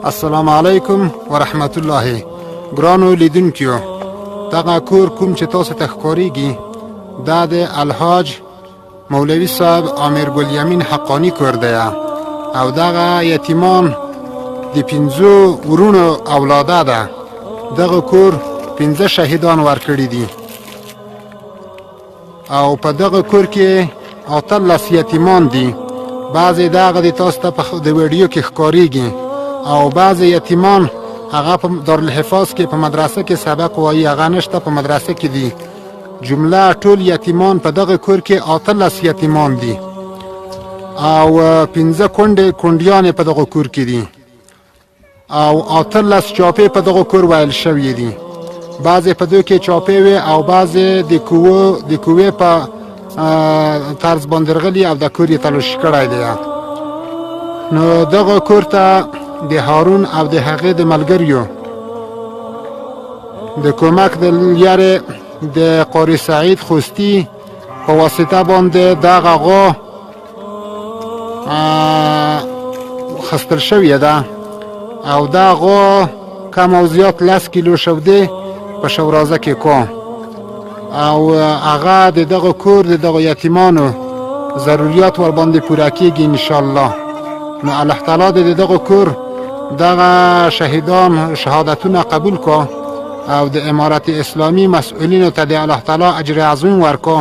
السلام علیکم ورحمت الله. ګرانو لیدونکیو، دغه کور کوم چې تاسو ته ښکاریږي دا د الحاج مولوي صاحب امیر ګل یمین حقانی کور دی او دغه یتیمان د 5 ورونو اولاده ده. دغه کور 15 شهیدان ورکړي دي او په دغه کور کې 18 یتیمان دي. بعضې دغه د تاسو ته په د ویډیو کې ښکاریږي او بعضې یتیمان هغه په دارالحفاظ کې په مدرسه کې سبق وایي، هغه نشته، په مدرسه کې دي. جمله ټول یتیمان په دغه کور کې 18 یتیمان دي او 15 کونډیانې په دغه کور کې دي او 18 چاپې په دغه کور ویل شوي دي. بعضې په دوی کې چاپې وي او بعضې د کوې په طرز باندې رغلي او د کور یې تلاشي کړی دی. نو دغه کور ته د هارون او د هغې د ملګریو د کومک د لیارې د قاری سعید خوستی په واسطه باندې دغه غوا خستل شوې ده او دا غوا کم او زیات 10 کیلو شوده په شورازه کې کو او هغه د دغه کور د دغه یتیمانو ضرورت ور باندې پوره کیږي ان شاء الله. نو الله تعالی د دغه کور دغه شهیدان شهادتونه قبول کو او د امارت اسلامی مسئولینو ته د الله تعالی اجر عظیم ورکو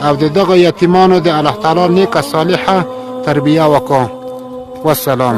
او د دغه یتیمانو د الله تعالی نیک صالحه تربیه وکړو. والسلام.